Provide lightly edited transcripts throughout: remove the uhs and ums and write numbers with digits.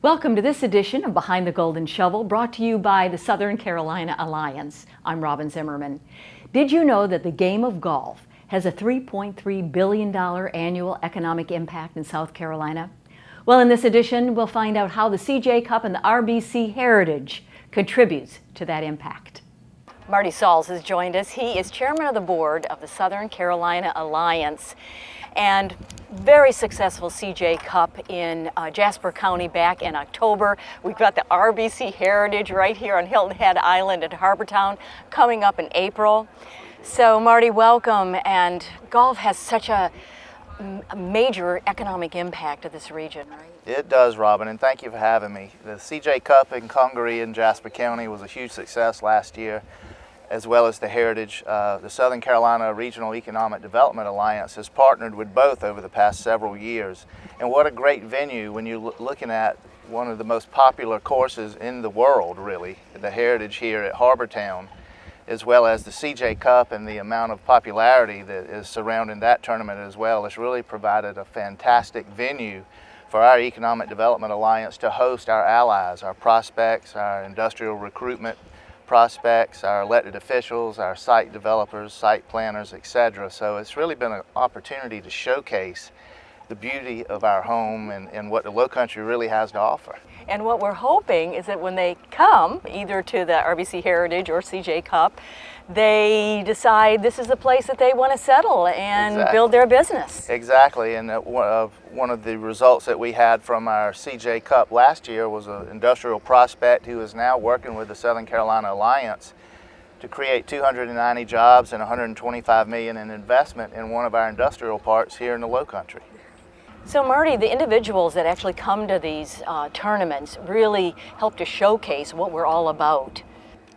Welcome to this edition of Behind the Golden Shovel, brought to you by the Southern Carolina Alliance. I'm Robyn Zimmerman. Did you know that the game of golf has a $3.3 billion annual economic impact in South Carolina? Well, in this edition, we'll find out how the CJ Cup and the RBC Heritage contributes to that impact. Marty Sauls has joined us. He is chairman of the board of the Southern Carolina Alliance, and very successful CJ Cup in Jasper County back in October. We've got the RBC Heritage right here on Hilton Head Island at Harbortown coming up in April. So Marty, welcome. And golf has such a major economic impact to this region, right? It does, Robyn, and thank you for having me. The CJ Cup in Congaree in Jasper County was a huge success last year, as well as the Heritage. The Southern Carolina Regional Economic Development Alliance has partnered with both over the past several years. And what a great venue when you're looking at one of the most popular courses in the world, really, the Heritage here at Harbortown, as well as the CJ Cup and the amount of popularity that is surrounding that tournament as well. It's really provided a fantastic venue for our Economic Development Alliance to host our allies, our prospects, our industrial recruitment prospects, our elected officials, our site developers, site planners, etc. So it's really been an opportunity to showcase the beauty of our home and what the Lowcountry really has to offer. And what we're hoping is that when they come, either to the RBC Heritage or CJ Cup, they decide this is a place that they want to settle and build their business. Exactly, and one of the results that we had from our CJ Cup last year was an industrial prospect who is now working with the Southern Carolina Alliance to create 290 jobs and $125 million in investment in one of our industrial parks here in the Lowcountry. So Marty, the individuals that actually come to these tournaments really help to showcase what we're all about.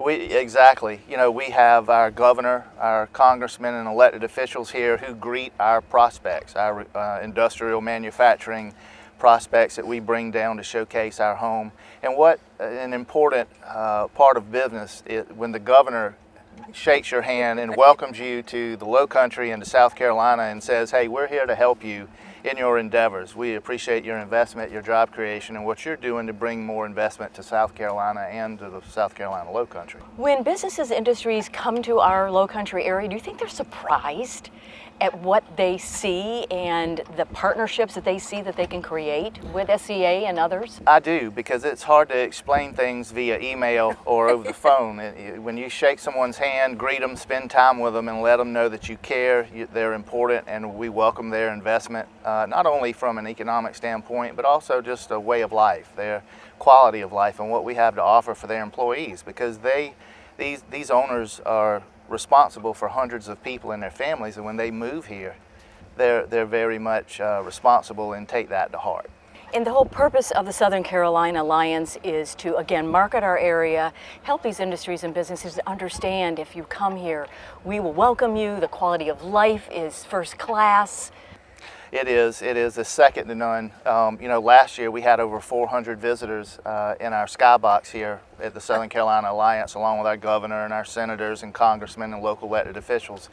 Exactly. You know, we have our governor, our congressmen and elected officials here who greet our prospects, our industrial manufacturing prospects that we bring down to showcase our home. And what an important part of business is when the governor shakes your hand and welcomes you to the Lowcountry and to South Carolina and says, hey, we're here to help you in your endeavors. We appreciate your investment, your job creation, and what you're doing to bring more investment to South Carolina and to the South Carolina Lowcountry. When businesses, industries come to our Lowcountry area, do you think they're surprised at what they see and the partnerships that they see that they can create with SCA and others? I do, because it's hard to explain things via email or over the phone. When you shake someone's hand, greet them, spend time with them, and let them know that you care, they're important, and we welcome their investment, not only from an economic standpoint, but also just a way of life, their quality of life, and what we have to offer for their employees, because these owners are responsible for hundreds of people and their families, and when they move here, they're very much responsible and take that to heart. And the whole purpose of the Southern Carolina Alliance is to, again, market our area, help these industries and businesses to understand if you come here, we will welcome you, the quality of life is first class. It is a second to none. You know, last year we had over 400 visitors in our skybox here at the Southern Carolina Alliance, along with our governor and our senators and congressmen and local elected officials.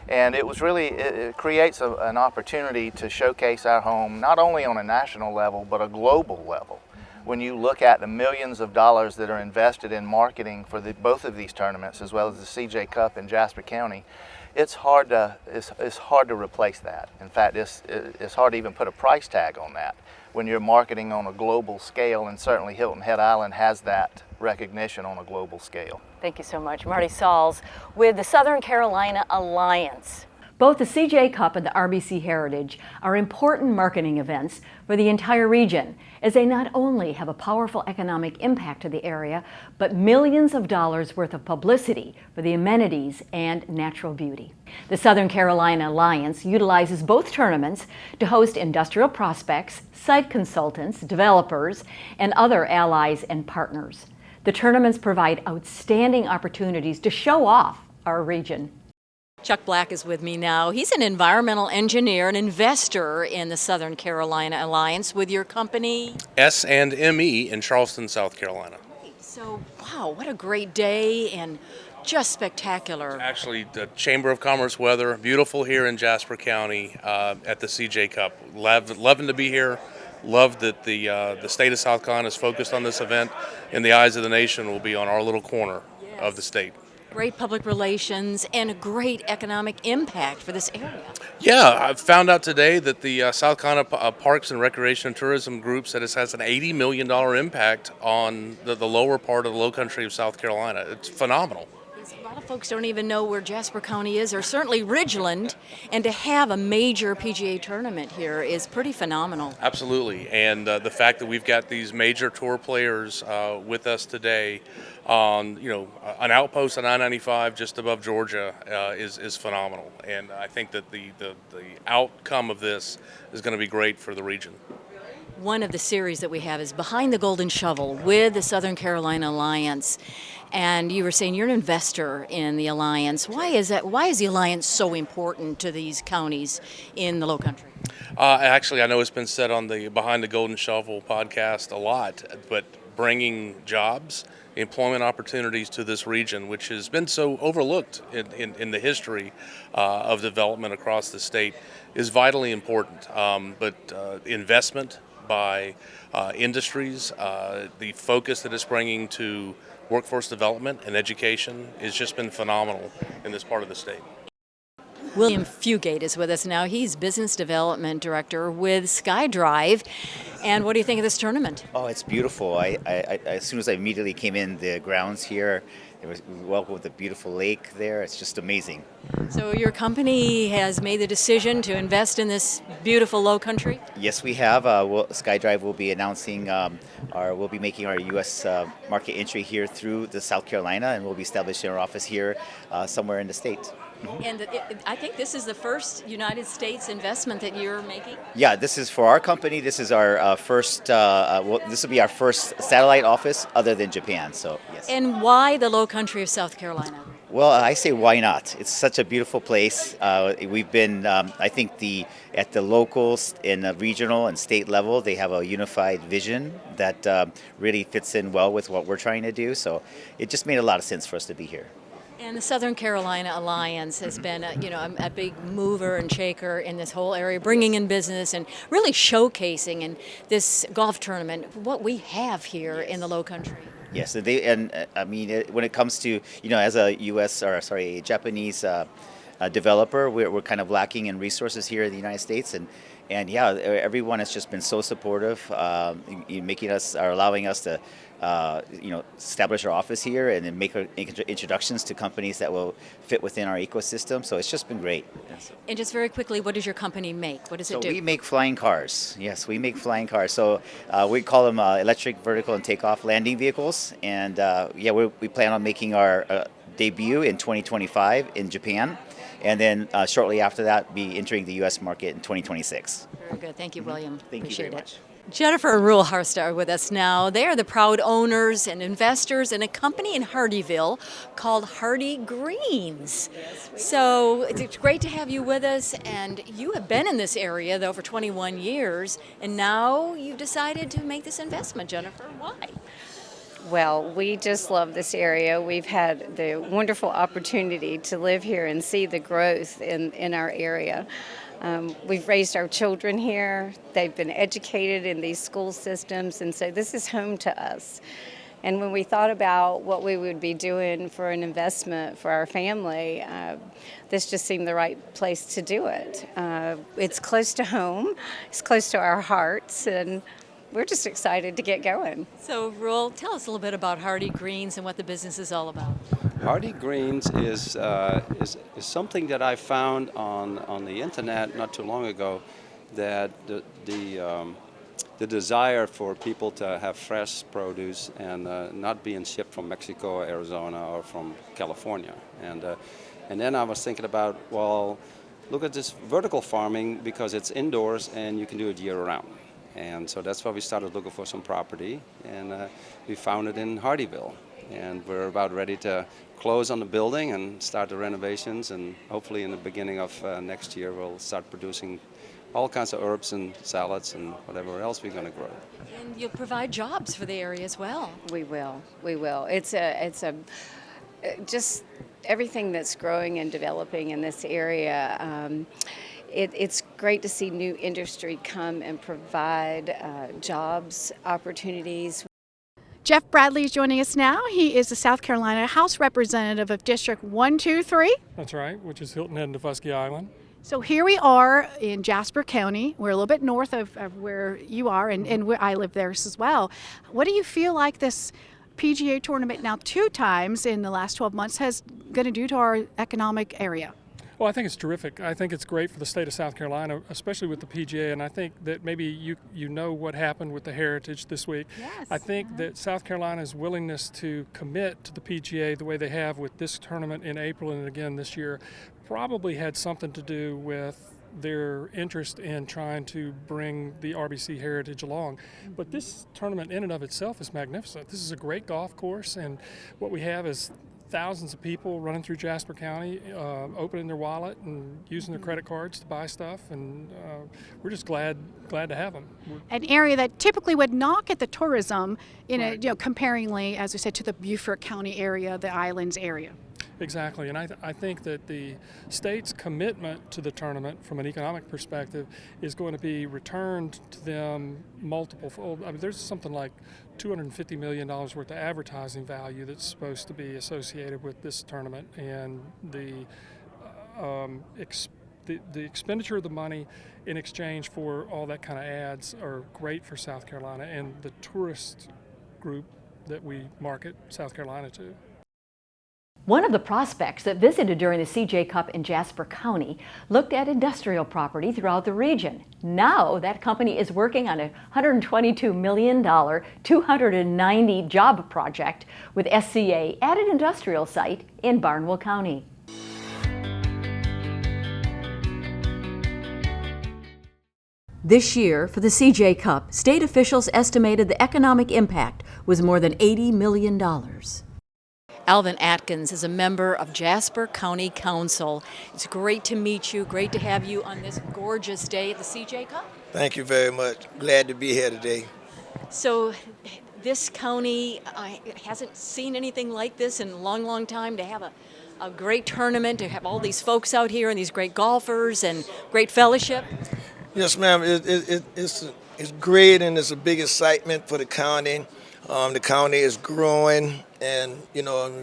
And it was really, it creates an opportunity to showcase our home, not only on a national level, but a global level. When you look at the millions of dollars that are invested in marketing for both of these tournaments, as well as the CJ Cup in Jasper County, it's hard to replace that. In fact, it's hard to even put a price tag on that when you're marketing on a global scale, and certainly Hilton Head Island has that recognition on a global scale. Thank you so much. Marty Sauls with the Southern Carolina Alliance. Both the CJ Cup and the RBC Heritage are important marketing events for the entire region, as they not only have a powerful economic impact to the area, but millions of dollars worth of publicity for the amenities and natural beauty. The Southern Carolina Alliance utilizes both tournaments to host industrial prospects, site consultants, developers, and other allies and partners. The tournaments provide outstanding opportunities to show off our region. Chuck Black is with me now. He's an environmental engineer, an investor in the Southern Carolina Alliance with your company S&ME in Charleston, South Carolina. So, wow, what a great day and just spectacular. Actually, the Chamber of Commerce weather, beautiful here in Jasper County at the CJ Cup. Loving to be here. Love that the state of South Carolina is focused on this event, and the eyes of the nation will be on our little corner of the state. Great public relations and a great economic impact for this area. Yeah, I found out today that the South Carolina Parks and Recreation and Tourism Group said it has an $80 million impact on the lower part of the Lowcountry of South Carolina. It's phenomenal. A lot of folks don't even know where Jasper County is, or certainly Ridgeland, and to have a major PGA tournament here is pretty phenomenal. Absolutely, and the fact that we've got these major tour players with us today on an outpost on I-95 just above Georgia is phenomenal, and I think that the outcome of this is going to be great for the region. One of the series that we have is Behind the Golden Shovel with the Southern Carolina Alliance. And you were saying you're an investor in the Alliance. Why is that? Why is the Alliance so important to these counties in the Lowcountry? Actually, I know it's been said on the Behind the Golden Shovel podcast a lot, but bringing jobs, employment opportunities to this region, which has been so overlooked in the history of development across the state, is vitally important. But investment by industries, the focus that it's bringing to workforce development and education has just been phenomenal in this part of the state. William Fugate is with us now. He's Business Development Director with SkyDrive. And what do you think of this tournament? Oh, it's beautiful. I as soon as I immediately came in the grounds here, we were welcomed with a beautiful lake there. It's just amazing. So your company has made the decision to invest in this beautiful low country? Yes, we have. SkyDrive will be announcing we'll be making our U.S. Market entry here through the South Carolina, and we'll be establishing our office here somewhere in the state. And I think this is the first United States investment that you're making? Yeah, this is for our company. This is our first, this will be our first satellite office other than Japan, so yes. And why the low country of South Carolina? Well, I say why not? It's such a beautiful place. We've been, I think, at the locals and the regional and state level, they have a unified vision that really fits in well with what we're trying to do. So it just made a lot of sense for us to be here. And the Southern Carolina Alliance has been, a big mover and shaker in this whole area, bringing in business and really showcasing in this golf tournament what we have here in the Low Country. Yes, when it comes to, as a Japanese developer, we're kind of lacking in resources here in the United States, and yeah, everyone has just been so supportive, allowing us to, establish our office here and then make introductions to companies that will fit within our ecosystem. So it's just been great. And just very quickly, what does your company make? What does it do? So we make flying cars. Yes, we make flying cars. So we call them electric vertical and takeoff landing vehicles. And we plan on making our debut in 2025 in Japan. And then shortly after that, be entering the U.S. market in 2026. Very good. Thank you, William. Thank you very much. Jennifer and Ruel Harster are with us now. They are the proud owners and investors in a company in Hardyville called Hardy Greens. So it's great to have you with us, and you have been in this area though for 21 years, and now you've decided to make this investment, Jennifer. Why? Well, we just love this area. We've had the wonderful opportunity to live here and see the growth in our area. We've raised our children here. They've been educated in these school systems, and so this is home to us. And when we thought about what we would be doing for an investment for our family, this just seemed the right place to do it. It's close to home, it's close to our hearts, and we're just excited to get going. So, Ruel, tell us a little bit about Hardy Greens and what the business is all about. Hardy Greens is something that I found on the internet not too long ago, that the desire for people to have fresh produce and not being shipped from Mexico, Arizona, or from California. And then I was thinking about, well, look at this vertical farming, because it's indoors and you can do it year-round. And so that's why we started looking for some property, and we found it in Hardyville. And we're about ready to close on the building and start the renovations, and hopefully in the beginning of next year we'll start producing all kinds of herbs and salads and whatever else we're going to grow. And you'll provide jobs for the area as well. We will. It's just everything that's growing and developing in this area it's great to see new industry come and provide jobs, opportunities. Jeff Bradley is joining us now. He is the South Carolina House Representative of District 123. That's right, which is Hilton and Daufuskie Island. So here we are in Jasper County. We're a little bit north of where you are, and where I live there as well. What do you feel like this PGA tournament now 2 times in the last 12 months has going to do to our economic area? Well, I think it's terrific. I think it's great for the state of South Carolina, especially with the PGA, and I think that maybe you know what happened with the Heritage this week. Yes. I think that South Carolina's willingness to commit to the PGA the way they have with this tournament in April and again this year probably had something to do with their interest in trying to bring the RBC Heritage along. But this tournament in and of itself is magnificent. This is a great golf course, and what we have is thousands of people running through Jasper County, opening their wallet and using their credit cards to buy stuff, and we're just glad to have them. An area that typically would not get the tourism in Right. comparingly, as we said, to the Beaufort County area, the islands area. Exactly, and I think that the state's commitment to the tournament from an economic perspective is going to be returned to them multiple fold. I mean, there's something like $250 million worth of advertising value that's supposed to be associated with this tournament, and the expenditure of the money in exchange for all that kind of ads are great for South Carolina and the tourist group that we market South Carolina to. One of the prospects that visited during the CJ Cup in Jasper County looked at industrial property throughout the region. Now that company is working on a $122 million, 290 job project with SCA at an industrial site in Barnwell County. This year, for the CJ Cup, state officials estimated the economic impact was more than $80 million. Alvin Atkins is a member of Jasper County Council. It's great to meet you, great to have you on this gorgeous day at the CJ Cup. Thank you very much. Glad to be here today. So this county hasn't seen anything like this in a long, long time, to have a great tournament, to have all these folks out here and these great golfers and great fellowship. Yes, ma'am. It's great, and it's a big excitement for the county. The county is growing, and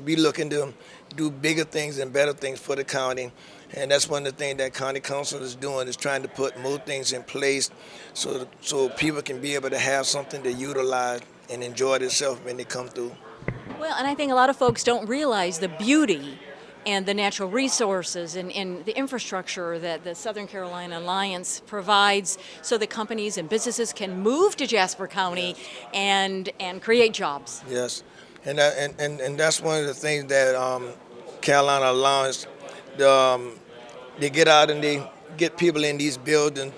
we looking to do bigger things and better things for the county. And that's one of the things that county council is doing, is trying to put more things in place so people can be able to have something to utilize and enjoy themselves when they come through. Well, and I think a lot of folks don't realize the beauty and the natural resources and the infrastructure that the Southern Carolina Alliance provides, so that companies and businesses can move to Jasper County and create jobs. Yes, and that's one of the things that Carolina Alliance, they get out and they get people in these buildings,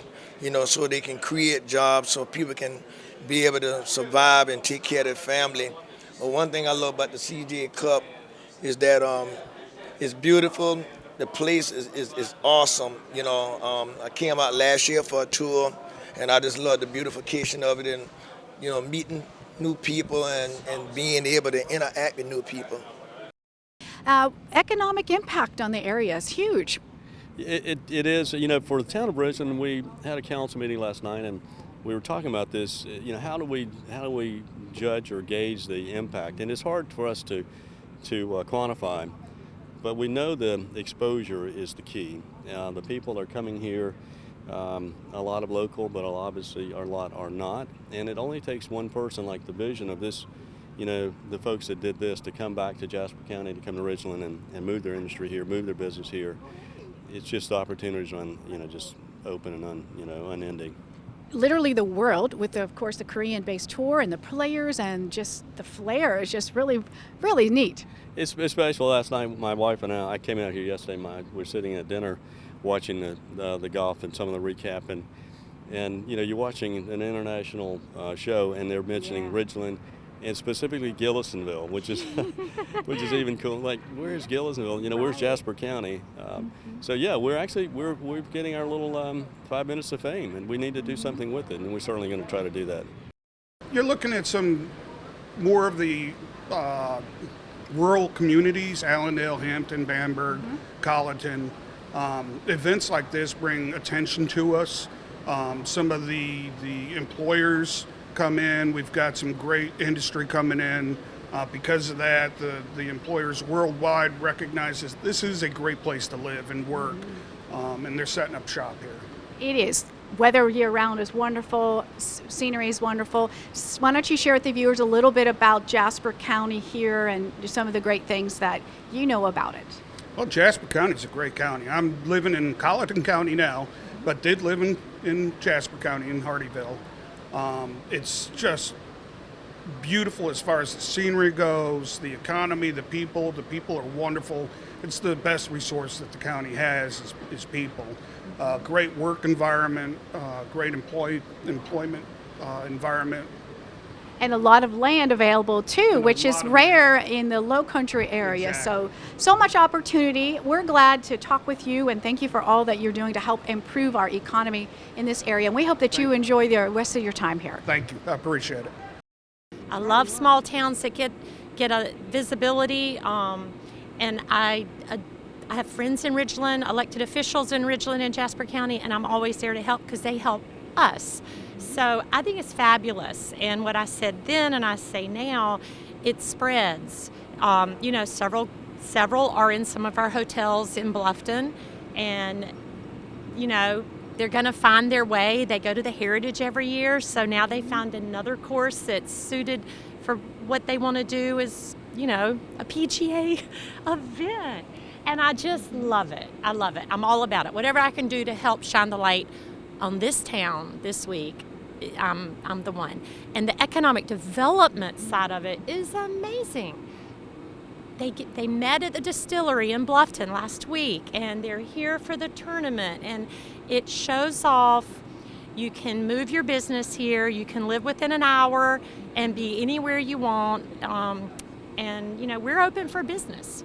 so they can create jobs, so people can be able to survive and take care of their family. But one thing I love about the CJ Cup is that it's beautiful. The place is awesome. I came out last year for a tour, and I just love the beautification of it, and meeting new people and being able to interact with new people. Economic impact on the area is huge. It is. For the town of Bridgeton, we had a council meeting last night, and we were talking about this. How do we judge or gauge the impact? And it's hard for us to quantify. But we know the exposure is the key. The people are coming here, a lot of local, but obviously a lot are not. And it only takes one person, like the vision of this, the folks that did this, to come back to Jasper County, to come to Ridgeland and move their industry here, move their business here. It's just the opportunities are just open and unending. Literally the world, with of course the Korean-based tour and the players and just the flair is just really, really neat. It's special. Last night, my wife and I came out here yesterday. We were sitting at dinner, watching the golf and some of the recap, and you're watching an international show, and they're mentioning Ridgeland, and specifically Gillisonville, which is even cool. Like, where's Gillisonville? Where's Jasper County? So yeah, we're getting our little 5 minutes of fame, and we need to do something with it, and we're certainly going to try to do that. You're looking at some more of the rural communities, Allendale, Hampton, Bamberg, Colleton. Events like this bring attention to us. Some of the employers come in. We've got some great industry coming in. Because of that, the employers worldwide recognize this is a great place to live and work, and they're setting up shop here. It is. Weather year-round is wonderful. Scenery is wonderful. Why don't you share with the viewers a little bit about Jasper County here and some of the great things that you know about it? Well, Jasper County is a great county. I'm living in Colleton County now, but did live in Jasper County in Hardyville. It's just beautiful as far as the scenery goes, the economy, the people. The people are wonderful. It's the best resource that the county has is people. Great work environment, great employment environment. And a lot of land available too, which is rare in the Lowcountry area. Exactly. So much opportunity. We're glad to talk with you and thank you for all that you're doing to help improve our economy in this area. And we hope that you enjoy the rest of your time here. Thank you. I appreciate it. I love small towns that get a visibility, and I have friends in Ridgeland, elected officials in Ridgeland and Jasper County, and I'm always there to help because they help us. So I think it's fabulous, and what I said then and I say now, it spreads. Several are in some of our hotels in Bluffton, and they're going to find their way. They go to the Heritage every year, so now they found another course that's suited for what they want to do is, a PGA event. And I just love it. I love it. I'm all about it. Whatever I can do to help shine the light on this town this week, I'm the one. And the economic development side of it is amazing. They met at the distillery in Bluffton last week, and they're here for the tournament, and it shows off. You can move your business here, you can live within an hour and be anywhere you want, and we're open for business.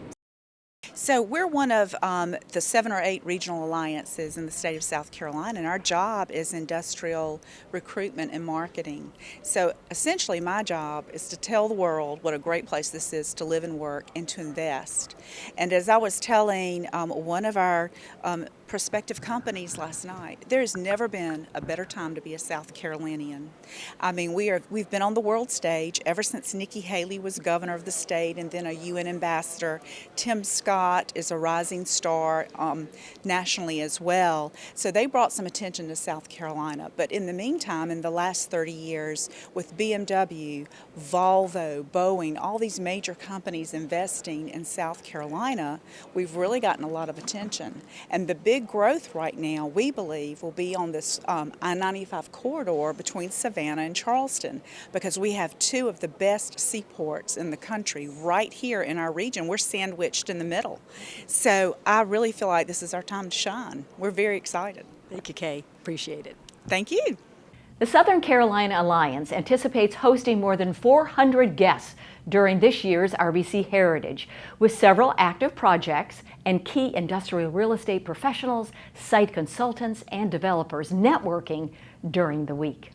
So we're one of the 7 or 8 regional alliances in the state of South Carolina, and our job is industrial recruitment and marketing. So essentially my job is to tell the world what a great place this is to live and work and to invest. And as I was telling one of our prospective companies last night, there's never been a better time to be a South Carolinian. I mean, we've been on the world stage ever since Nikki Haley was governor of the state and then a UN ambassador. Tim Scott is a rising star nationally as well. So they brought some attention to South Carolina. But in the meantime, in the last 30 years, with BMW, Volvo, Boeing, all these major companies investing in South Carolina, we've really gotten a lot of attention. And the big growth right now, we believe, will be on this I-95 corridor between Savannah and Charleston, because we have 2 of the best seaports in the country right here in our region. We're sandwiched in the middle. So I really feel like this is our time to shine. We're very excited. Thank you, Kay. Appreciate it. Thank you. The Southern Carolina Alliance anticipates hosting more than 400 guests during this year's RBC Heritage, with several active projects and key industrial real estate professionals, site consultants, and developers networking during the week.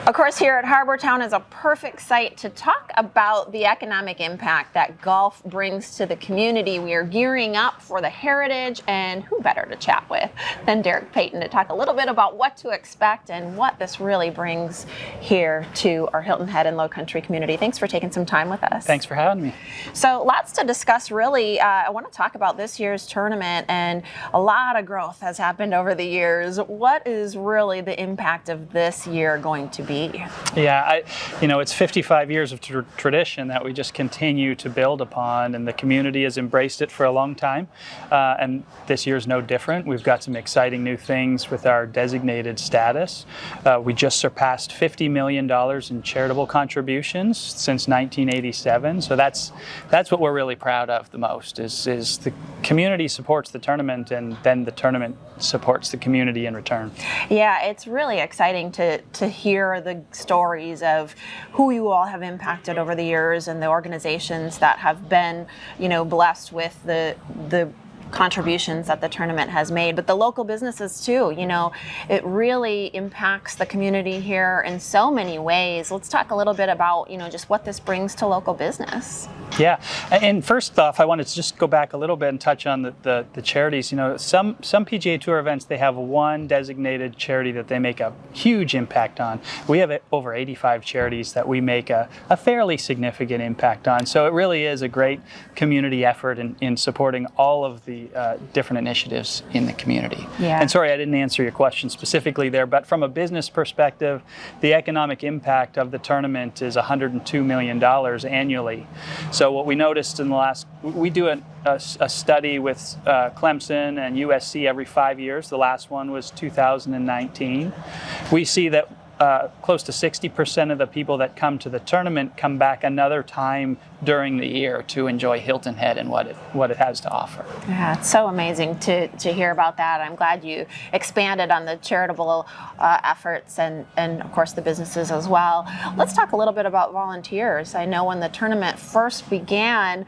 Of course, here at Harbortown is a perfect site to talk about the economic impact that golf brings to the community. We are gearing up for the Heritage, and who better to chat with than Derek Payton to talk a little bit about what to expect and what this really brings here to our Hilton Head and Lowcountry community. Thanks for taking some time with us. Thanks for having me. So lots to discuss, really. I want to talk about this year's tournament, and a lot of growth has happened over the years. What is really the impact of this year going to be? Yeah, it's 55 years of tradition that we just continue to build upon, and the community has embraced it for a long time, and this year's no different. We've got some exciting new things with our designated status. We just surpassed $50 million in charitable contributions since 1987, so that's what we're really proud of the most, is the community supports the tournament, and then the tournament supports the community in return. Yeah, it's really exciting to hear the stories of who you all have impacted over the years and the organizations that have been, blessed with the contributions that the tournament has made, but the local businesses too. You know, it really impacts the community here in so many ways. Let's talk a little bit about, you know, just what this brings to local business. Yeah, and first off, I wanted to just go back a little bit and touch on the charities. You know, some PGA Tour events, they have one designated charity that they make a huge impact on. We have over 85 charities that we make a fairly significant impact on. So it really is a great community effort in supporting all of the different initiatives in the community. Yeah. And sorry, I didn't answer your question specifically there, but from a business perspective, the economic impact of the tournament is $102 million annually. So what we noticed in the last, we do a study with Clemson and USC every 5 years. The last one was 2019. We see that close to 60% of the people that come to the tournament come back another time during the year to enjoy Hilton Head and what it has to offer. Yeah, it's so amazing to hear about that. I'm glad you expanded on the charitable efforts and of course the businesses as well. Let's talk a little bit about volunteers. I know when the tournament first began,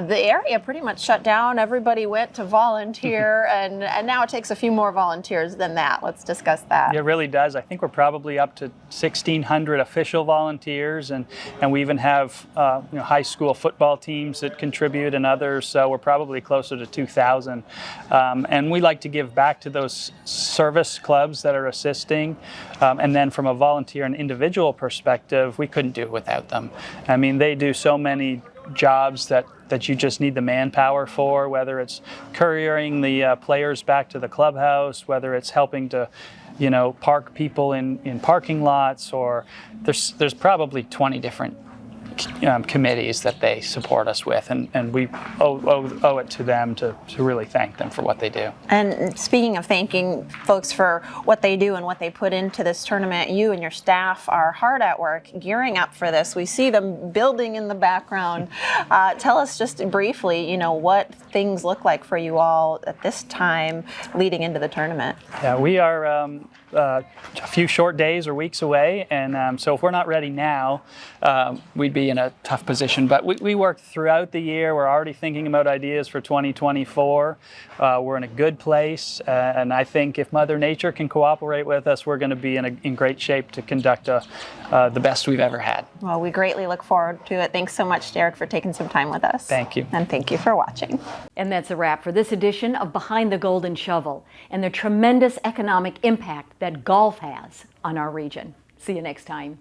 the area pretty much shut down. Everybody went to volunteer and now it takes a few more volunteers than that. Let's discuss that. It really does. I think we're probably up to 1,600 official volunteers, and we even have high school football teams that contribute and others, so we're probably closer to 2,000. And we like to give back to those service clubs that are assisting. And then from a volunteer and individual perspective, we couldn't do it without them. I mean, they do so many jobs that you just need the manpower for, whether it's couriering the players back to the clubhouse, whether it's helping to park people in parking lots, or there's probably 20 different committees that they support us with, and we owe it to them to really thank them for what they do. And speaking of thanking folks for what they do and what they put into this tournament, you and your staff are hard at work gearing up for this. We see them building in the background. Tell us just briefly, what things look like for you all at this time leading into the tournament. Yeah, we are a few short days or weeks away, and so if we're not ready now, we'd be in a tough position. But we work throughout the year. We're already thinking about ideas for 2024. We're in a good place, and I think if Mother Nature can cooperate with us, we're going to be in great shape to conduct the best we've ever had. Well, we greatly look forward to it. Thanks so much, Derek, for taking some time with us. Thank you. And thank you for watching. And that's a wrap for this edition of Behind the Golden Shovel and the tremendous economic impact that golf has on our region. See you next time.